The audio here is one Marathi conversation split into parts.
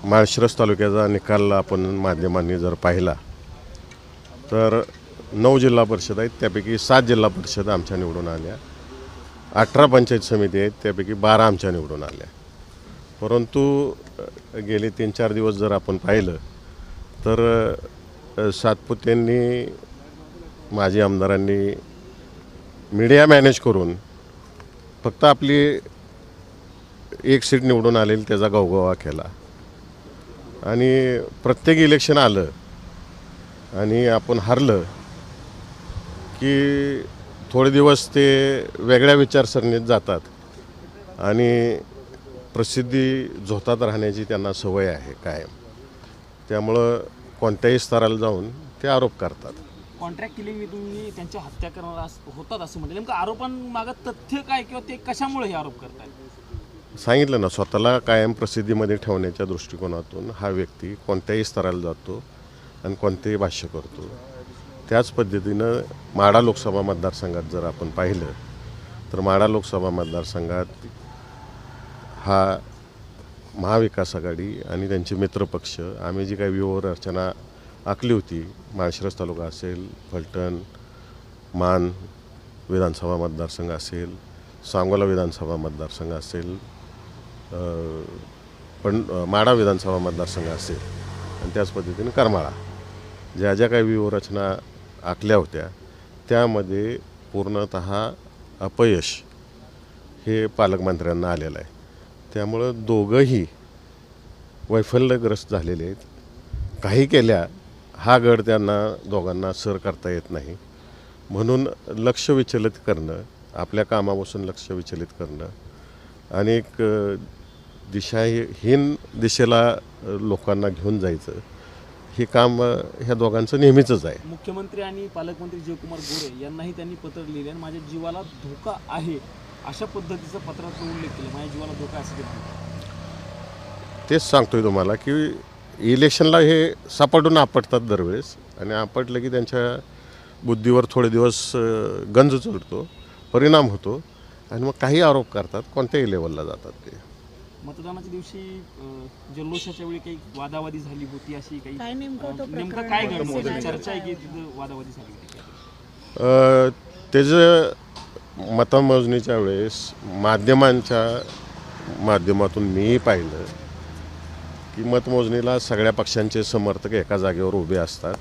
माळशिरस तालुक्याचा निकाल आपण माध्यमांनी जर पाहिला तर 9 जिल्हा परिषद आहेत, त्यापैकी 7 जिल्हा परिषद आमच्या निवडून आल्या. 18 पंचायत समिती आहेत, त्यापैकी 12 आमच्या निवडून आल्या. परंतु गेले 3-4 दिवस जर आपण पाहिलं तर सातपुतेंनी, माजी आमदारांनी मीडिया मॅनेज करून फक्त आपली एक सीट निवडून आलेली त्याचा गवगवा केला. आणि प्रत्येक इलेक्शन आलं आणि आपण हारलं की थोडे दिवस ते वेगळ्या विचारसरणीत जातात आणि प्रसिद्धी झोतात राहण्याची त्यांना सवय आहे कायम. त्यामुळं कोणत्याही स्तराला जाऊन ते आरोप करतात. कॉन्ट्रॅक्ट किलिंग तुम्ही त्यांची हत्या करणार होतात असं म्हणजे नेमकं आरोपांमागं तथ्य काय किंवा ते कशामुळे हे आरोप करतात? सांगितलं ना, स्वतःला कायम प्रसिद्धीमध्ये ठेवण्याच्या दृष्टिकोनातून हा व्यक्ती कोणत्याही स्तराला जातो आणि कोणतेही भाष्य करतो. त्याच पद्धतीनं माढा लोकसभा मतदारसंघात जर आपण पाहिलं तर माढा लोकसभा मतदारसंघात हा महाविकास आघाडी आणि त्यांचे मित्रपक्ष आम्ही जी काही व्यूहरचना आखली होती, माळशिरस तालुका असेल, फलटण, मान विधानसभा मतदारसंघ असेल, सांगोला विधानसभा मतदारसंघ असेल, पण माढा विधानसभा मतदारसंघ असेल आणि त्याच पद्धतीने करमाळा, ज्या ज्या काही व्यूहरचना आखल्या होत्या त्यामध्ये पूर्णतः अपयश हे पालकमंत्र्यांना आलेलं आहे. त्यामुळं दोघंही वैफल्यग्रस्त झालेले आहेत. काही केल्या हा गड त्यांना दोघांना सर करता येत नाही. म्हणून लक्ष विचलित करणं, आपल्या कामापासून लक्ष विचलित करणं आणि एक दिशाहीन दिशेला लोकांना घेऊन जायचं हे काम ह्या दोघांचं नेहमीचंच आहे. मुख्यमंत्री आणि पालकमंत्री जयकुमार गोरे यांनाही त्यांनी पत्र लिहिले आणि माझ्या जीवाला धोका आहे अशा पद्धतीचं पत्रात उल्लेख केला. माझ्या जीवाला धोका असं तेच सांगतोय तुम्हाला की इलेक्शनला हे सापडून आपटतात दरवेळेस आणि आपटलं की त्यांच्या बुद्धीवर थोडे दिवस गंज चढतो, परिणाम होतो आणि मग काही आरोप करतात, कोणत्याही लेवलला जातात ते. मतदानाच्या दिवशी जल्लोषाच्या वेळी काही वादावादी झाली होती अशी काही नेमकं काय घडलं? चर्चा आहे की तिथं वादावादी झाली होती? त्याचं मतमोजणीच्या वेळेस माध्यमांच्या माध्यमातून मीही पाहिलं की मतमोजणीला सगळ्या पक्षांचे समर्थक एका जागेवर उभे असतात.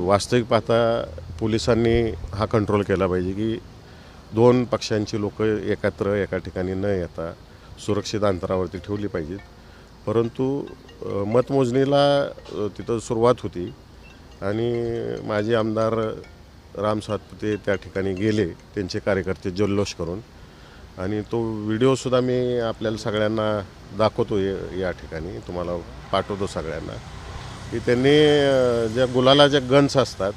वास्तविक पाहता पोलिसांनी हा कंट्रोल केला पाहिजे की 2 पक्षांची लोक एकत्र एका ठिकाणी न येता सुरक्षित अंतरावरती ठेवली पाहिजेत. परंतु मतमोजणीला तिथं सुरुवात होती आणि माजी आमदार राम सातपुते त्या ठिकाणी गेले, त्यांचे कार्यकर्ते जल्लोष करून, आणि तो व्हिडिओसुद्धा मी आपल्याला सगळ्यांना दाखवतो या ठिकाणी, तुम्हाला पाठवतो सगळ्यांना, की त्यांनी ज्या गुलालाच्या गन्स असतात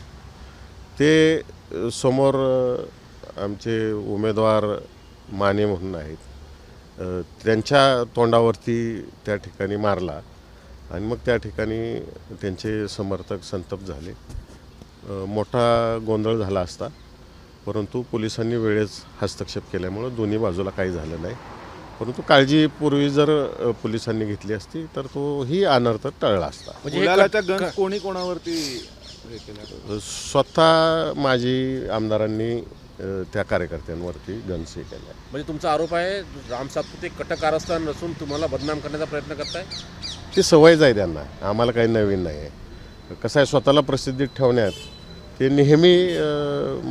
ते समोर आमचे उमेदवार माने म्हणून आहेत त्यांच्या तोंडावरती त्या ठिकाणी मारला आणि मग त्या ठिकाणी त्यांचे समर्थक संतप्त झाले. मोठा गोंधळ झाला असता, परंतु पोलिसांनी वेळेस हस्तक्षेप केल्यामुळं दोन्ही बाजूला काही झालं नाही. परंतु काळजीपूर्वी जर पोलिसांनी घेतली असती तर तोही अनर्थ टळला असता. म्हणजे कोणी कोणावरती स्वतः माजी आमदारांनी त्या कार्यकर्त्यांवरती गन्स हे केल्या. म्हणजे तुमचा आरोप आहे राम सातपुते कट कारस्थान नसून तुम्हाला बदनाम करण्याचा प्रयत्न करताय? ती सवयच आहे त्यांना, आम्हाला काही नवीन नाही आहे. कसं आहे, स्वतःला प्रसिद्धीत ठेवण्यात ते नेहमी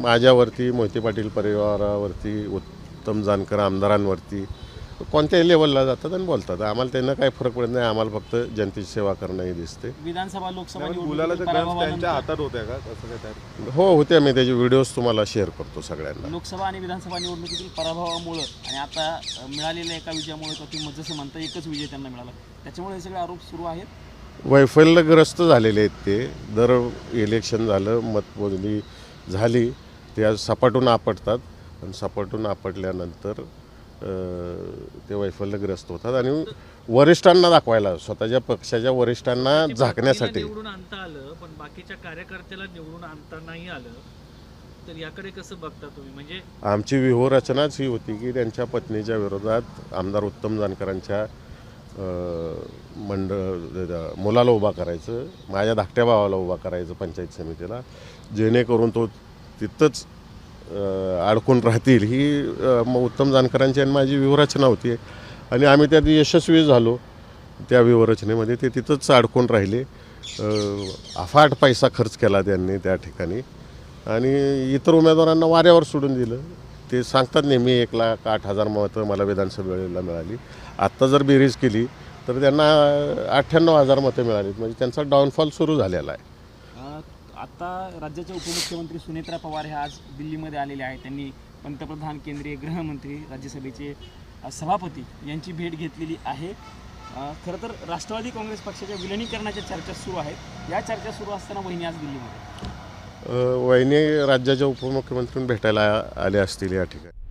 माझ्यावरती, मोहिते पाटील परिवारावरती, उत्तम जानकर आमदारांवरती कोणत्याही लेवलला जातात आणि बोलतात. आम्हाला त्यांना काही फरक पडत नाही. आम्हाला फक्त जनतेची सेवा करणं हे दिसते. विधानसभा लोकसभा त्यांच्या हातात होत्या का असं काय? हो, होते. मी त्याचे व्हिडिओज तुम्हाला शेअर करतो सगळ्यांना. लोकसभा आणि विधानसभा निवडणुकीतील पराभवामुळे आणि आता मिळालेल्या एका विजयामुळे तुम्ही जसं म्हणता एकच विजय त्यांना मिळाला, त्याच्यामुळे हे सगळे आरोप सुरू आहेत. वैफल्यग्रस्त झालेले आहेत ते. दर इलेक्शन झालं, मतमोजणी झाली, ते सपाटून आपटतात आणि सपाटून आपटल्यानंतर ते वैफल्यग्रस्त होतात आणि वरिष्ठांना दाखवायला, स्वतःच्या पक्षाच्या वरिष्ठांना झाकण्यासाठी. निवडून आणता आलं पण बाकीच्या कार्यकर्त्याला निवडून आणता नाही आलं, तर याकडे कसं बघता तुम्ही? म्हणजे आमची व्यूहरचनाच ही होती की त्यांच्या पत्नीच्या विरोधात आमदार उत्तम जानकरांच्या मुलाला उभा करायचं, माझ्या धाकट्या भावाला उभा करायचं पंचायत समितीला, जेणेकरून तो तिथंच अडकून राहतील ही उत्तम जानकरांची आणि माझी व्यूहरचना होती आणि आम्ही त्यात यशस्वी झालो. त्या व्यूहरचनेमध्ये ते तिथंच अडकून राहिले. अफाट पैसा खर्च केला त्यांनी त्या ठिकाणी आणि इतर उमेदवारांना वाऱ्यावर सोडून दिलं. ते सांगतात नेहमी 1,08,000 मतं मला विधानसभेला मिळाली. आत्ता जर बेरीज केली तर त्यांना 98,000 मतं मिळाली. म्हणजे त्यांचा डाऊनफॉल सुरू झालेला आहे. आता राज्याचे उपमुख्यमंत्री सुनेत्रा पवार हे आज दिल्लीमध्ये आलेले आहेत. त्यांनी पंतप्रधान, केंद्रीय गृहमंत्री, राज्यसभेचे सभापती यांची भेट घेतलेली आहे. खरं तर राष्ट्रवादी काँग्रेस पक्षाच्या विलिनीकरणाच्या चर्चा सुरू आहेत. या चर्चा सुरू असताना वहिनी आज दिल्लीमध्ये वहिनी राज्याच्या उपमुख्यमंत्र्यांना भेटायला आले असतील या ठिकाणी.